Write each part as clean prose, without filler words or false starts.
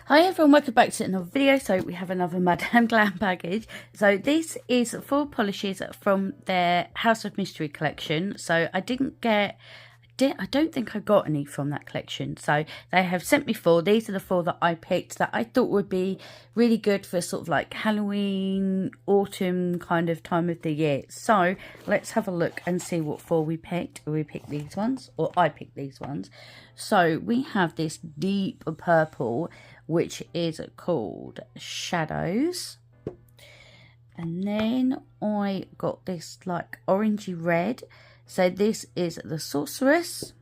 Hi everyone, welcome back to another video. So we have another Madame Glam package. So this is 4 polishes from their House of Mystery collection. So I don't think I got any from that collection. So they have sent me 4. These are the 4 that I picked that I thought would be really good for sort of like Halloween, autumn kind of time of the year. So let's have a look and see what 4 we picked. We picked these ones, or I picked these ones. So we have this deep purple, which is called Shadows. And then I got this like orangey red. So this is the Sorceress.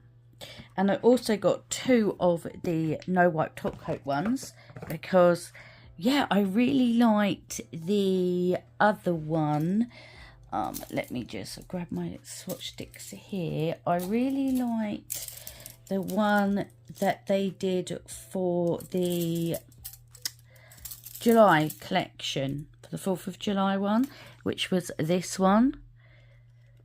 And I also got 2 of the no wipe top coat ones because, yeah, I really liked the other one. Let me just grab my swatch sticks here. I really liked the one that they did for the July collection, for the 4th of July one, which was this one,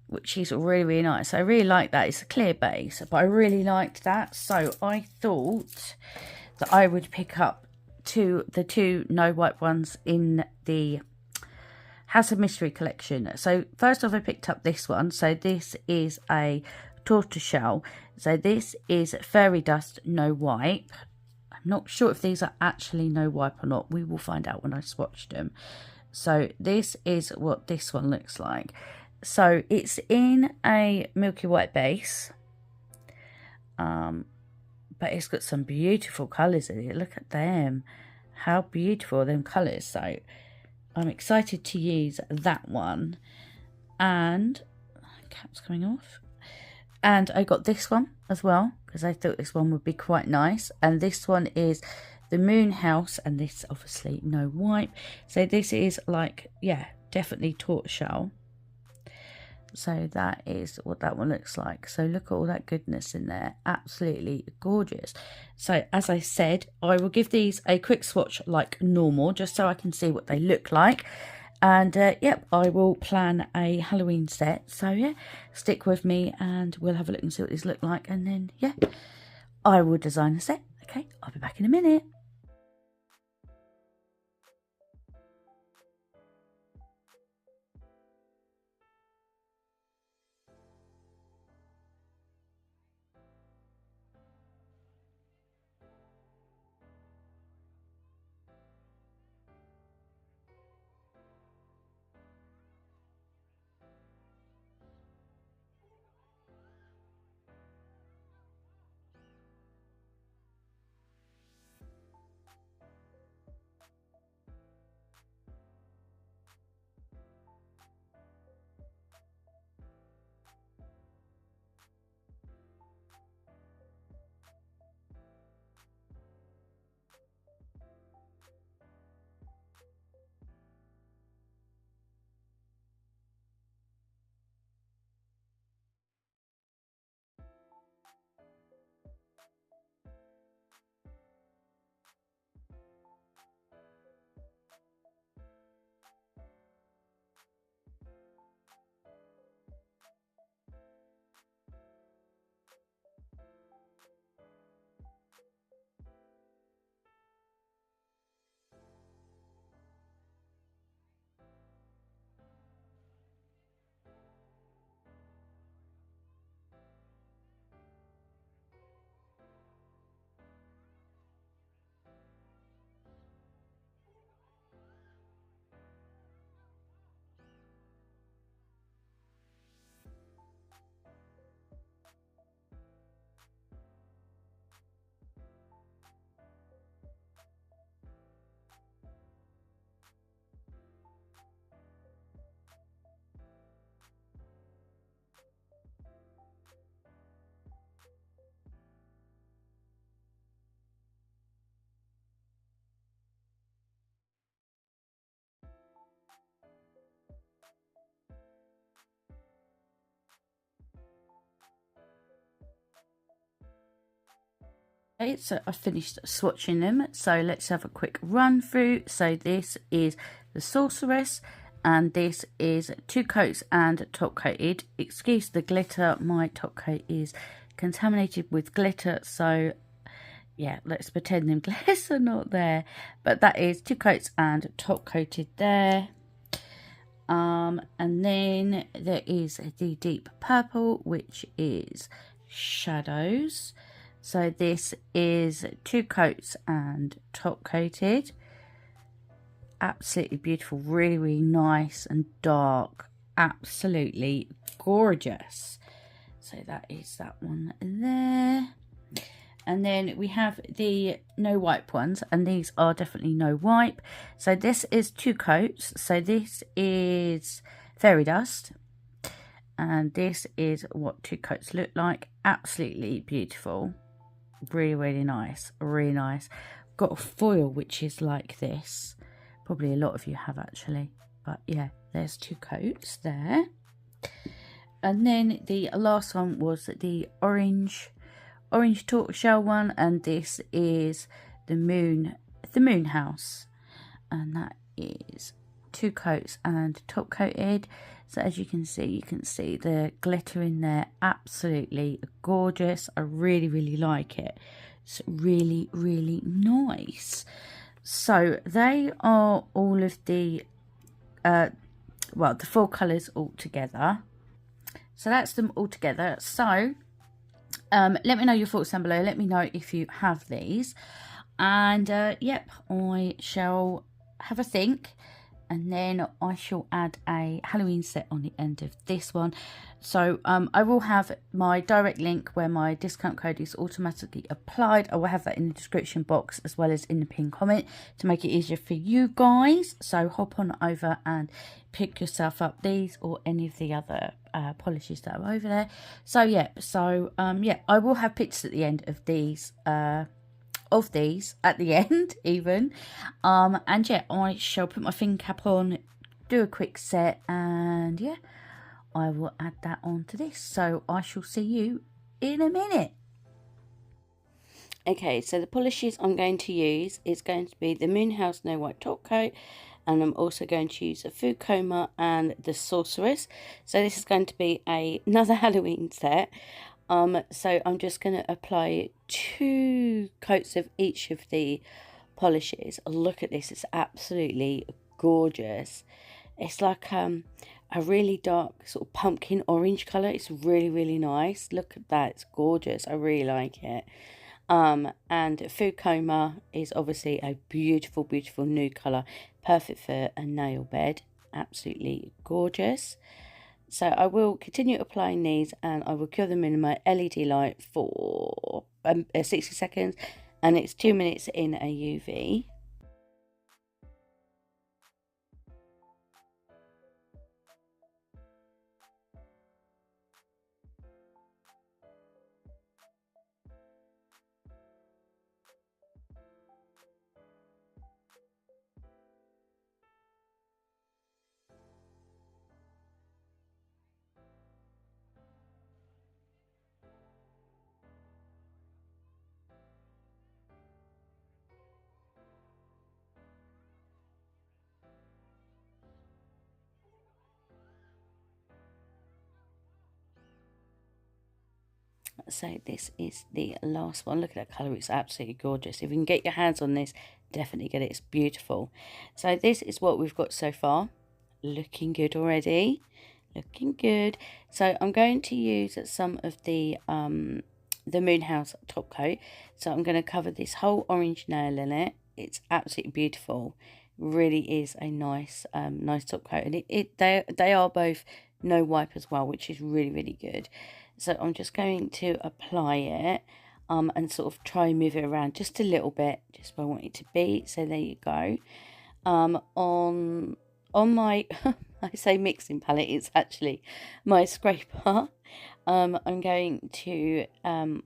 which is really, really nice. I really like that. It's a clear base, but I really liked that. So I thought that I would pick up the two no wipe ones in the House of Mystery collection. So first off, I picked up this one. So this is a tortoiseshell. So this is fairy dust no wipe. I'm not sure if these are actually no wipe or not. We will find out when I swatch them. So this is what this one looks like. So it's in a milky white base, but it's got some beautiful colours in it. Look at them, how beautiful are them colours. So I'm excited to use that one. And cap's coming off. And I got this one as well because I thought this one would be quite nice. And this one is the Moon House, and this obviously no wipe. So this is like, yeah, definitely tortoiseshell. So that is what that one looks like. So look at all that goodness in there. Absolutely gorgeous. So as I said, I will give these a quick swatch like normal, just so I can see what they look like. And yep, I will plan a Halloween set. So yeah, stick with me and we'll have a look and see what these look like. And then yeah, I will design a set. Okay, I'll be back in a minute. Okay, so I finished swatching them, so let's have a quick run through. So this is the Sorceress, and this is 2 coats and top coated. Excuse the glitter, my top coat is contaminated with glitter, so yeah, let's pretend them glares are not there. But that is 2 coats and top coated there. And then there is the deep purple, which is shadows. So this is 2 coats and top coated. Absolutely beautiful, really, really nice and dark. Absolutely gorgeous. So that is that one there. And then we have the no wipe ones, and these are definitely no wipe. So this is 2 coats. So this is fairy dust, and this is what 2 coats look like. Absolutely beautiful, really, really nice, really nice. Got a foil which is like this. Probably a lot of you have actually, but yeah, there's 2 coats there. And then the last one was the orange tortoiseshell one, and this is the moon house, and that is 2 coats and top coated. So as you can see the glitter in there. Absolutely gorgeous. I really, really like it. It's really, really nice. So they are all of the well, the 4 colours all together. So that's them all together. So let me know your thoughts down below. Let me know if you have these. And yep, I shall have a think. And then I shall add a Halloween set on the end of this one. So I will have my direct link where my discount code is automatically applied. I will have that in the description box as well as in the pinned comment to make it easier for you guys. So hop on over and pick yourself up these or any of the other polishes that are over there. So yeah, yeah, I will have pictures at the end of these at the end even. And yeah, I shall put my finger cap on, do a quick set, and yeah, I will add that on to this. So I shall see you in a minute. Okay, so the polishes I'm going to use is going to be the Moon House No White Top Coat, and I'm also going to use a Food Coma and the Sorceress. So this is going to be another Halloween set. So I'm just going to apply 2 coats of each of the polishes. Look at this, it's absolutely gorgeous. It's like a really dark sort of pumpkin orange colour. It's really, really nice. Look at that, it's gorgeous. I really like it. And Food Coma is obviously a beautiful, beautiful nude colour, perfect for a nail bed. Absolutely gorgeous. So I will continue applying these, and I will cure them in my LED light for 60 seconds, and it's 2 minutes in a UV. So this is the last one. Look at that colour, it's absolutely gorgeous. If you can get your hands on this, definitely get it, it's beautiful. So this is what we've got so far. Looking good already, looking good. So I'm going to use some of the Moon House top coat. So I'm going to cover this whole orange nail in it. It's absolutely beautiful, really is a nice nice top coat, and they are both no wipe as well, which is really, really good. So I'm just going to apply it and sort of try and move it around just a little bit, just where I want it to be. So there you go. On my I say mixing palette, it's actually my scraper. I'm going to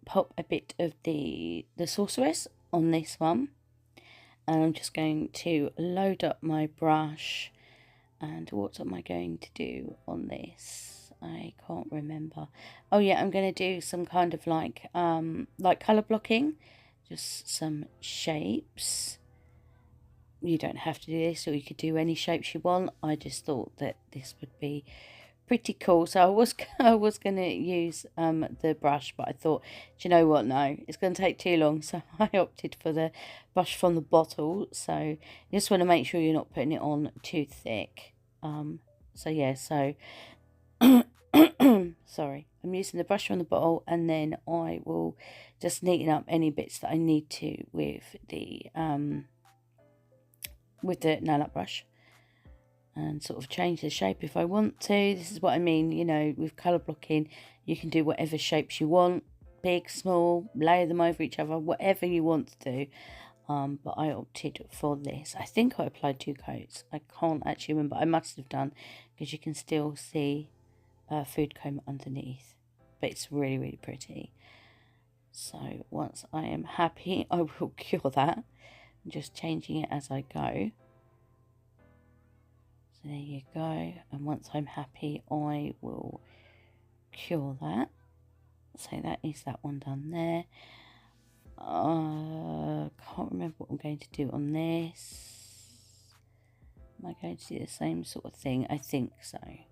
pop a bit of the sorceress on this one, and I'm just going to load up my brush. And what am I going to do on this? I can't remember. Oh yeah, I'm going to do some kind of like colour blocking, just some shapes. You don't have to do this, or you could do any shapes you want. I just thought that this would be pretty cool. So I was going to use the brush, but I thought, do you know what, no, it's going to take too long, so I opted for the brush from the bottle. So you just want to make sure you're not putting it on too thick. So yeah, so sorry, I'm using the brush from the bottle, and then I will just neaten up any bits that I need to with the nail art brush, and sort of change the shape if I want to. This is what I mean, you know, with colour blocking, you can do whatever shapes you want, big, small, layer them over each other, whatever you want to do. But I opted for this. I think I applied 2 coats. I can't actually remember. I must have done, because you can still see food coma underneath. But it's really, really pretty. So once I am happy, I will cure that. I'm just changing it as I go. So there you go. And once I'm happy, I will cure that. So that is that one done there. Can't remember what I'm going to do on this. Am I going to do the same sort of thing? I think so. I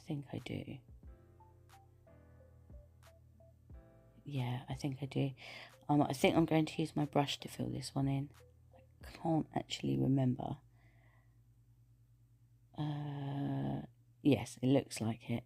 think I do. Yeah, I think I do. I think I'm going to use my brush to fill this one in. I can't actually remember. Yes, it looks like it.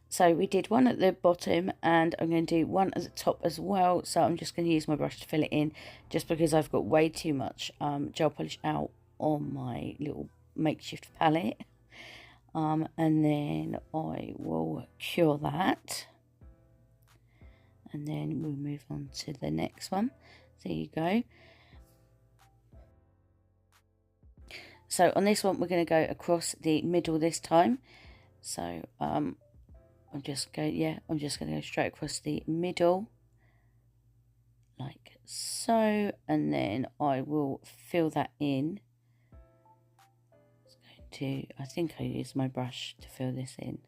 So we did one at the bottom, and I'm going to do one at the top as well. So I'm just going to use my brush to fill it in, just because I've got way too much gel polish out on my little makeshift palette. And then I will cure that. And then we'll move on to the next one. So there you go. So on this one, we're going to go across the middle this time. So I'm just going to go straight across the middle, like so, and then I will fill that in. I think I use my brush to fill this in.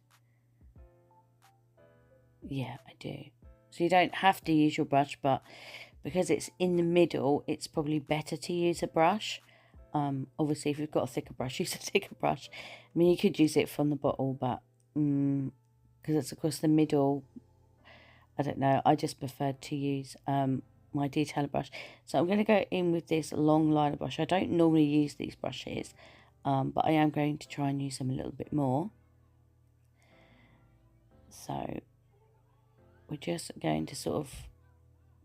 Yeah, I do. So you don't have to use your brush, but because it's in the middle, it's probably better to use a brush. Obviously, if you've got a thicker brush, use a thicker brush. I mean, you could use it from the bottle, but because it's across the middle, I don't know, I just preferred to use my detailer brush. So I'm going to go in with this long liner brush. I don't normally use these brushes, but I am going to try and use them a little bit more. So we're just going to sort of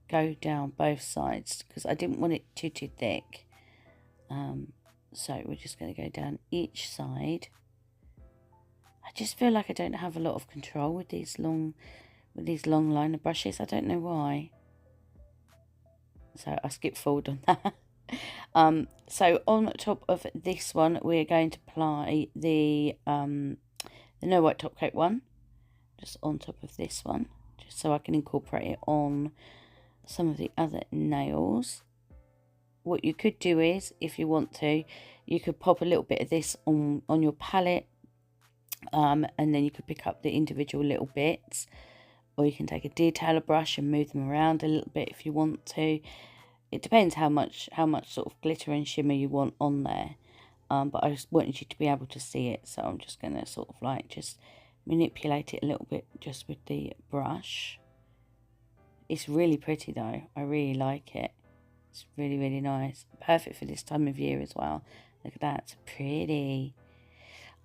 go down both sides, because I didn't want it too thick. So we're just going to go down each side. I just feel like I don't have a lot of control with these long liner brushes. I don't know why. So I skipped forward on that. So on top of this one, we're going to apply the no white top coat one, just on top of this one, just so I can incorporate it on some of the other nails. What you could do is, if you want to, you could pop a little bit of this on your palette, and then you could pick up the individual little bits, or you can take a detailer brush and move them around a little bit if you want to. It depends how much sort of glitter and shimmer you want on there. But I just wanted you to be able to see it, so I'm just going to sort of like just manipulate it a little bit just with the brush. It's really pretty though. I really like it. It's really, really nice. Perfect for this time of year as well. Look at that. It's pretty.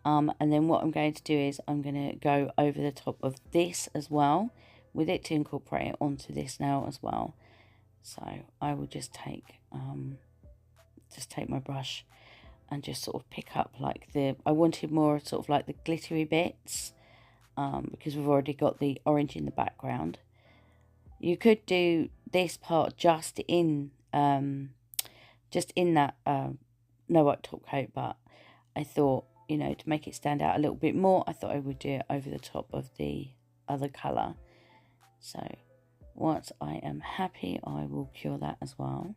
And then what I'm going to do is I'm going to go over the top of this as well with it to incorporate it onto this nail as well. So I will just take my brush and just sort of pick up like I wanted more sort of like the glittery bits, because we've already got the orange in the background. You could do this part just in that no white top coat, but I thought you know, to make it stand out a little bit more, I thought I would do it over the top of the other colour. So once I am happy, I will cure that as well.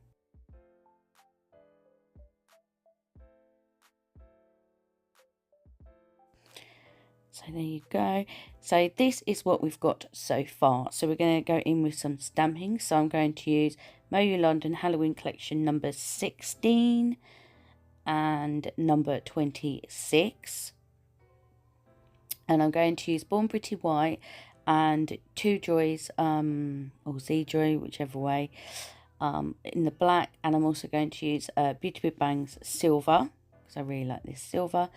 So there you go. So this is what we've got so far. So we're going to go in with some stamping. So I'm going to use Moyou London Halloween collection number 16 and number 26. And I'm going to use Bornpretty white and Two Joys, or Z Joy, whichever way, in the black. And I'm also going to use Beautybigbang's silver, because I really like this silver.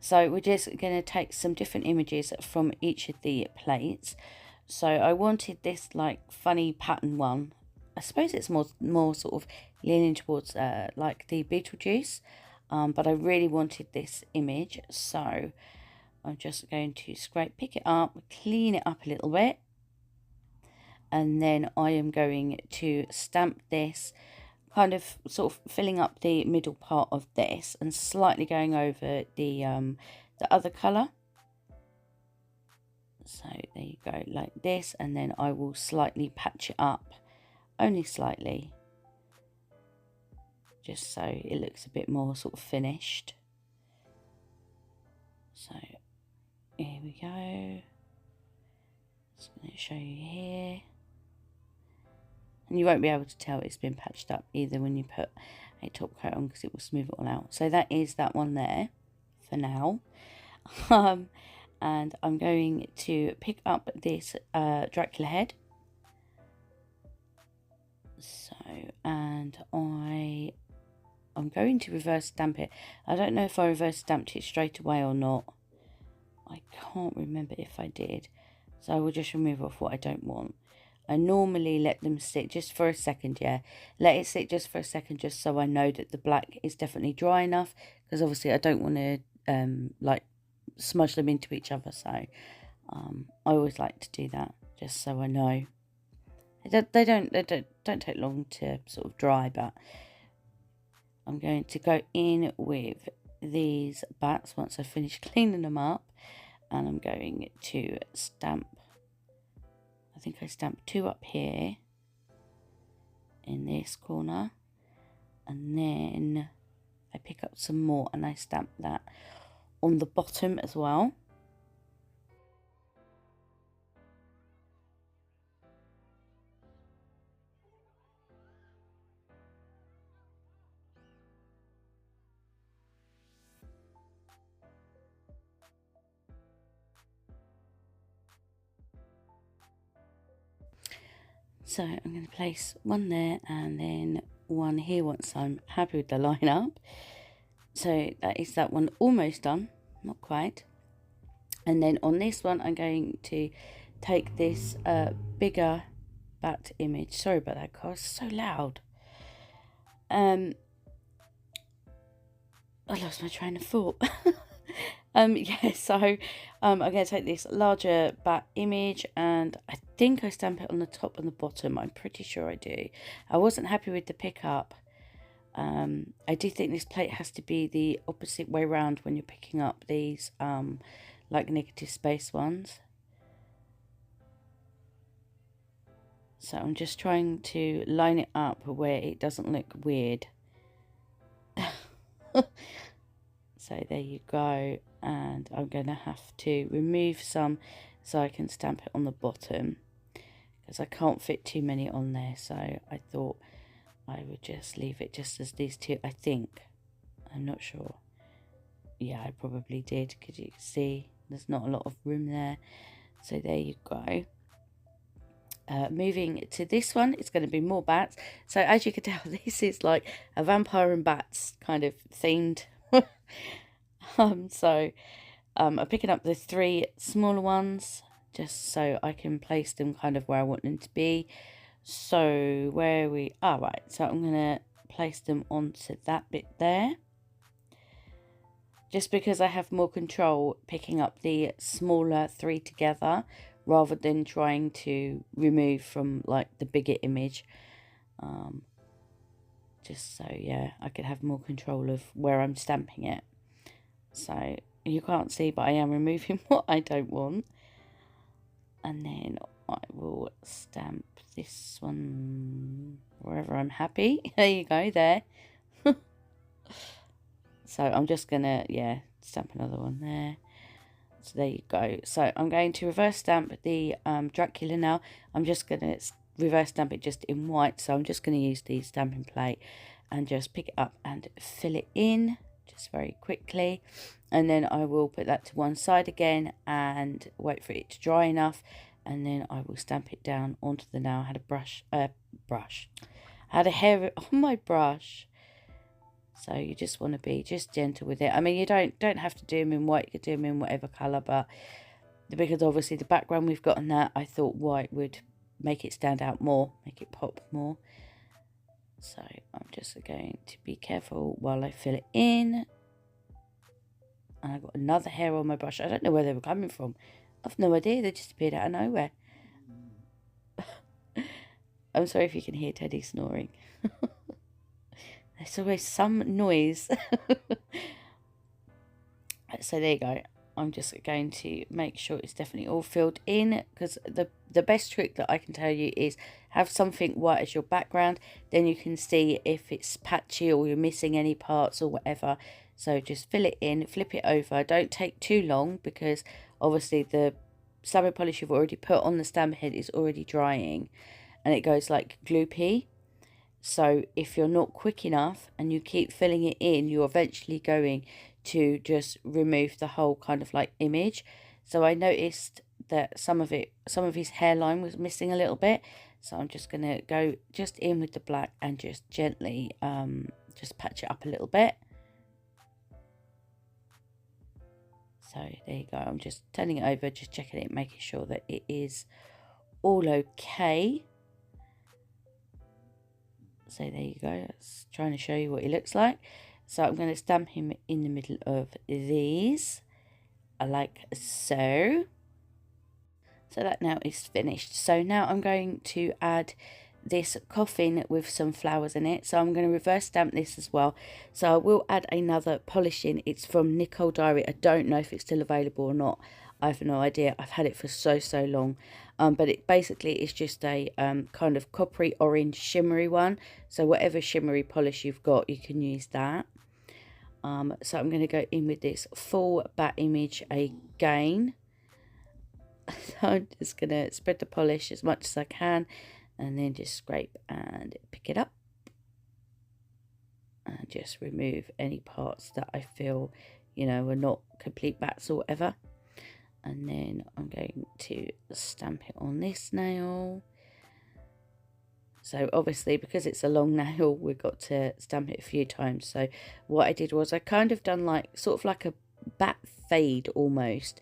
So we're just going to take some different images from each of the plates. So I wanted this like funny pattern one. I suppose it's more sort of leaning towards like the Beetlejuice, but I really wanted this image. So I'm just going to pick it up, clean it up a little bit, and then I am going to stamp this, kind of sort of filling up the middle part of this and slightly going over the other colour. So there you go, like this, and then I will slightly patch it up, only slightly, just so it looks a bit more sort of finished. So here we go. Just going to show you here. And you won't be able to tell it's been patched up either when you put a top coat on, because it will smooth it all out. So that is that one there for now. And I'm going to pick up this Dracula head. So, and I'm going to reverse stamp it. I don't know if I reverse stamped it straight away or not. I can't remember if I did. So I will just remove off what I don't want. I normally let them sit just for a second, yeah. Let it sit just for a second, just so I know that the black is definitely dry enough. Because obviously I don't want to like smudge them into each other. So I always like to do that, just so I know. They don't take long to sort of dry, but I'm going to go in with these bats once I finish cleaning them up, and I'm going to stamp. I think I stamped 2 up here in this corner, and then I pick up some more and I stamp that on the bottom as well. So I'm going to place one there and then one here once I'm happy with the lineup. So that is that one almost done, not quite. And then on this one I'm going to take this bigger bat image. Sorry about that, guys, it's so loud. I lost my train of thought. Yeah, so I'm going to take this larger bat image, and I think I stamp it on the top and the bottom. I'm pretty sure I do. I wasn't happy with the pickup. I do think this plate has to be the opposite way round when you're picking up these like negative space ones. So I'm just trying to line it up where it doesn't look weird. So there you go, and I'm going to have to remove some so I can stamp it on the bottom, because I can't fit too many on there. So I thought I would just leave it just as these two, I think. I'm not sure. Yeah, I probably did, because you can see there's not a lot of room there. So there you go. Moving to this one, it's going to be more bats. So as you can tell, this is like a vampire and bats kind of themed. So I'm picking up the 3 smaller ones just so I can place them kind of where I want them to be. So where we are, right, so I'm going to place them onto that bit there, just because I have more control picking up the smaller 3 together rather than trying to remove from like the bigger image. Just so, yeah, I could have more control of where I'm stamping it. So You can't see, but I am removing what I don't want. And then I will stamp this one wherever I'm happy. There you go, there. So I'm just gonna, yeah, stamp another one there. So there you go. So I'm going to reverse stamp the Dracula now. I'm just gonna reverse stamp it just in white. So I'm just gonna use the stamping plate and just pick it up and fill it in just very quickly. And then I will put that to one side again and wait for it to dry enough. And then I will stamp it down onto the nail. I had a I had a hair on my brush. So you just want to be just gentle with it. I mean, you don't have to do them in white. You could do them in whatever colour, but because obviously the background we've got on that, I thought white would make it stand out more, make it pop more. So I'm just going to be careful while I fill it in. And I've got another hair on my brush. I don't know where they were coming from. I've no idea. They just appeared out of nowhere. I'm sorry if you can hear Teddy snoring. There's always some noise. So there you go. I'm just going to make sure it's definitely all filled in, because the best trick that I can tell you is have something white as your background. Then you can see if it's patchy or you're missing any parts or whatever. So just fill it in, flip it over. Don't take too long, because obviously the stamping polish you've already put on the stamp head is already drying and it goes like gloopy. So if you're not quick enough and you keep filling it in, you're eventually going to just remove the whole kind of like image. So I noticed that some of his hairline was missing a little bit. So I'm just going to go just in with the black and just gently just patch it up a little bit. So there you go. I'm just turning it over, just checking it, making sure that it is all okay. So there you go. That's trying to show you what he looks like. So I'm going to stamp him in the middle of these, like so. So that now is finished. So now I'm going to add this coffin with some flowers in it. So I'm going to reverse stamp this as well. So I will add another polish in. It's from Nicole Diary. I don't know if it's still available or not. I have no idea. I've had it for so long. But it basically is just a kind of coppery orange shimmery one. So whatever shimmery polish you've got, you can use that. So I'm going to go in with this full bat image again. So I'm just going to spread the polish as much as I can and then just scrape and pick it up. And just remove any parts that I feel, you know, are not complete bats or whatever. And then I'm going to stamp it on this nail. So obviously, because it's a long nail, we've got to stamp it a few times. So what I did was I kind of done like sort of like a bat fade almost.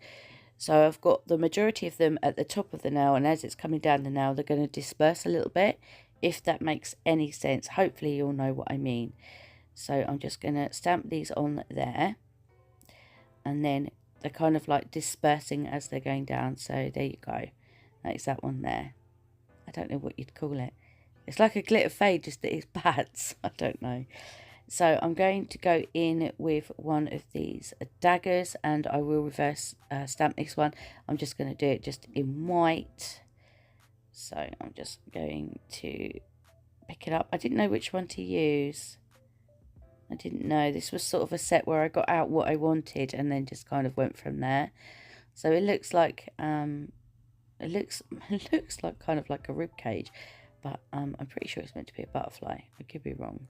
So I've got the majority of them at the top of the nail, and as it's coming down the nail, they're going to disperse a little bit, if that makes any sense. Hopefully you'll know what I mean. So I'm just going to stamp these on there, and then they're kind of like dispersing as they're going down. So there you go. That's that one there. I don't know what you'd call it. It's like a glitter fade, just that it's bats. I don't know. So I'm going to go in with one of these daggers, and I will reverse stamp this one. I'm just going to do it just in white. So I'm just going to pick it up. I didn't know which one to use. I didn't know. This was sort of a set where I got out what I wanted and then just kind of went from there. So it looks like it looks like kind of like a rib cage, but I'm pretty sure it's meant to be a butterfly. I could be wrong.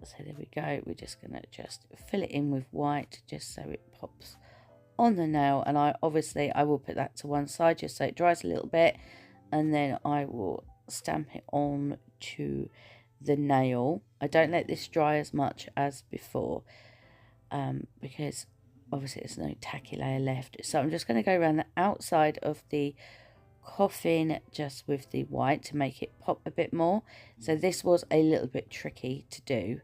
So there we go. We're just gonna just fill it in with white just so it pops on the nail, and I will put that to one side just so it dries a little bit, and then I will stamp it on to the nail. I don't let this dry as much as before because obviously there's no tacky layer left. So I'm just going to go around the outside of the coffin just with the white to make it pop a bit more. So this was a little bit tricky to do.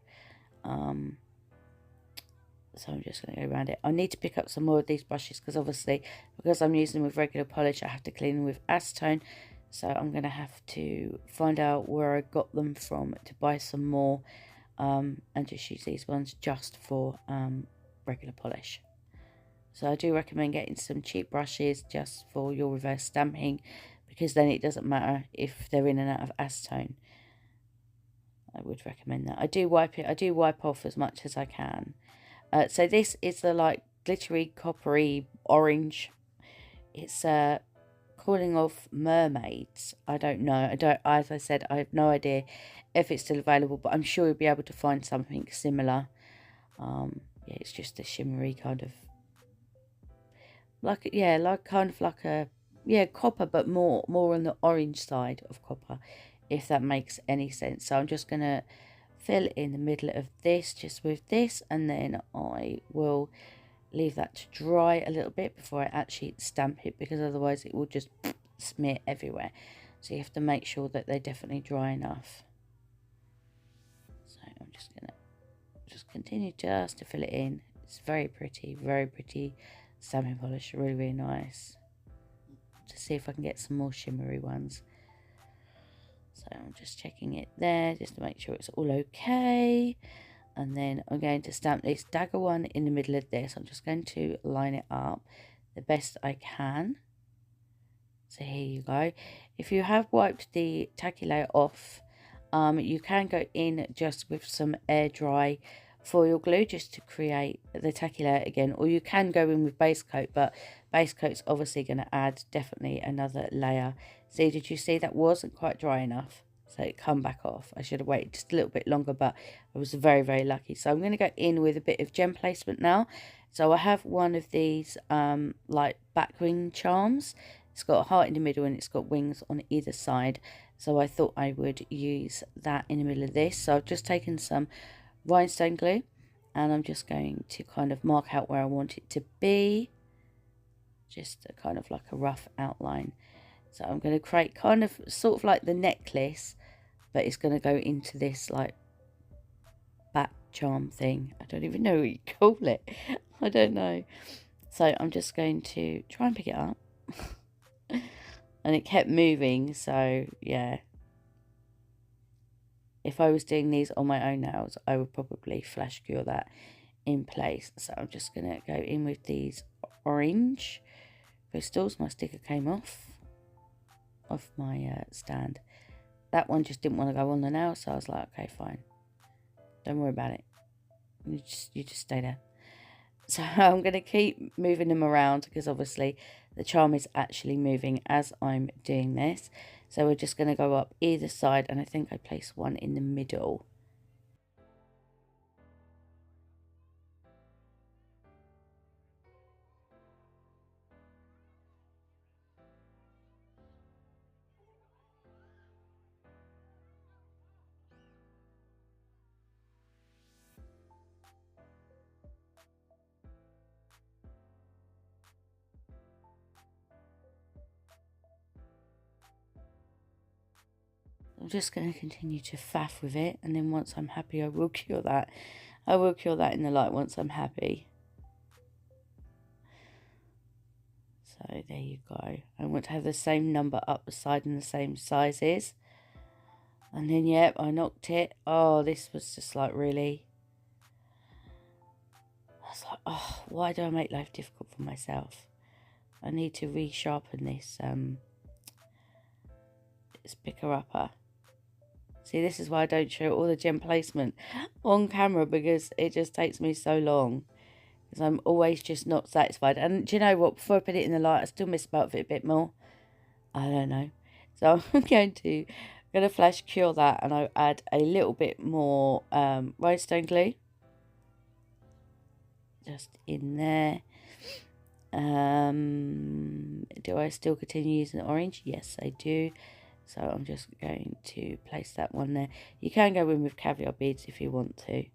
So I'm just going to go around it. I need to pick up some more of these brushes because obviously because I'm using them with regular polish, I have to clean them with acetone. So I'm going to have to find out where I got them from to buy some more. and just use these ones just for regular polish. So I do recommend getting some cheap brushes just for your reverse stamping, because then it doesn't matter if they're in and out of acetone. I would recommend that. I do wipe off as much as I can. So this is the like glittery coppery orange. It's calling off mermaids. I don't know. As I said, I have no idea if it's still available, but I'm sure you'll be able to find something similar. Yeah, it's just a shimmery kind of like, yeah, like kind of like a, yeah, copper, but more on the orange side of copper, if that makes any sense. So I'm just gonna fill in the middle of this just with this, and then I will leave that to dry a little bit before I actually stamp it, because otherwise it will just smear everywhere. So you have to make sure that they're definitely dry enough. So I'm just gonna continue just to fill it in. It's very pretty stamping polish, really nice. To see if I can get some more shimmery ones. So I'm just checking it there just to make sure it's all okay. And then I'm going to stamp this dagger one in the middle of this. I'm just going to line it up the best I can. So here you go. If you have wiped the tacky layer off, you can go in just with some air dry foil glue just to create the tacky layer again, or you can go in with base coat, but base coat's obviously going to add definitely another layer. See, did you see that wasn't quite dry enough? So it come back off. I should have waited just a little bit longer, but I was very lucky. So I'm going to go in with a bit of gem placement now. So I have one of these like back wing charms. It's got a heart in the middle and it's got wings on either side. So I thought I would use that in the middle of this. So I've just taken some rhinestone glue and I'm just going to kind of mark out where I want it to be. Just a kind of like a rough outline. So I'm going to create kind of sort of like the necklace, but it's going to go into this like back charm thing. I don't even know what you call it. I don't know. So I'm just going to try and pick it up. And it kept moving, so yeah. If I was doing these on my own nails, I would probably flash cure that in place. So I'm just going to go in with these orange crystals. My sticker came off my stand. That one just didn't want to go on the nail, so I was like, okay, fine. Don't worry about it. You just stay there. So I'm going to keep moving them around because obviously the charm is actually moving as I'm doing this. So we're just going to go up either side, and I think I place one in the middle. I'm just going to continue to faff with it, and then once I'm happy I will cure that. I will cure that in the light once I'm happy. So there you go. I want to have the same number up the side and the same sizes. And then yep, I knocked it. Oh, this was just like really... I was like, oh, why do I make life difficult for myself? I need to resharpen this picker-upper. See, this is why I don't show all the gem placement on camera, because it just takes me so long. Because I'm always just not satisfied. And do you know what? Before I put it in the light, I still miss about it a bit more. I don't know. So I'm going to flash cure that, and I'll add a little bit more rhinestone glue. Just in there. Do I still continue using orange? Yes, I do. So I'm just going to place that one there. You can go in with caviar beads if you want to.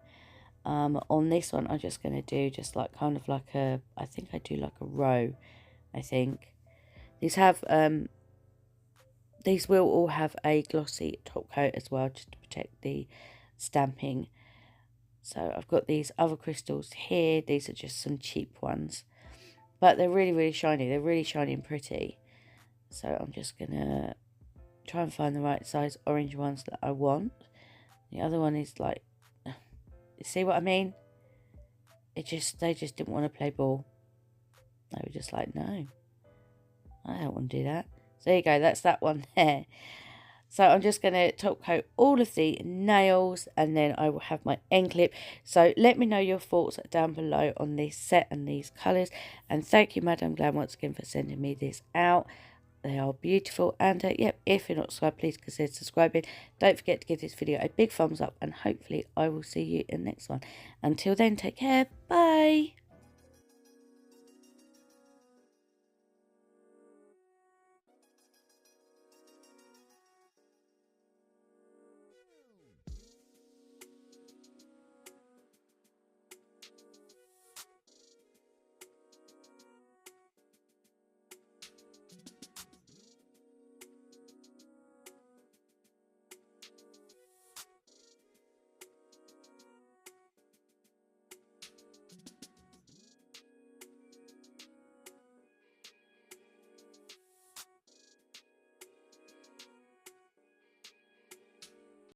On this one, I'm just going to do just like kind of like a, I think I do like a row, I think. These have, these will all have a glossy top coat as well, just to protect the stamping. So I've got these other crystals here. These are just some cheap ones, but they're really shiny. They're really shiny and pretty. So I'm just going to try and find the right size orange ones that I want. The other one is like, You see what I mean? They just didn't want to play ball. They were just like, no, I don't want to do that. So there you go, that's that one there. So I'm just going to top coat all of the nails, and then I will have my end clip. So let me know your thoughts down below on this set and these colours. And thank you, Madame Glam, once again for sending me this out. They are beautiful. And yep, if you're not subscribed, please consider subscribing. Don't forget to give this video a big thumbs up, and hopefully I will see you in the next one. Until then, take care. Bye.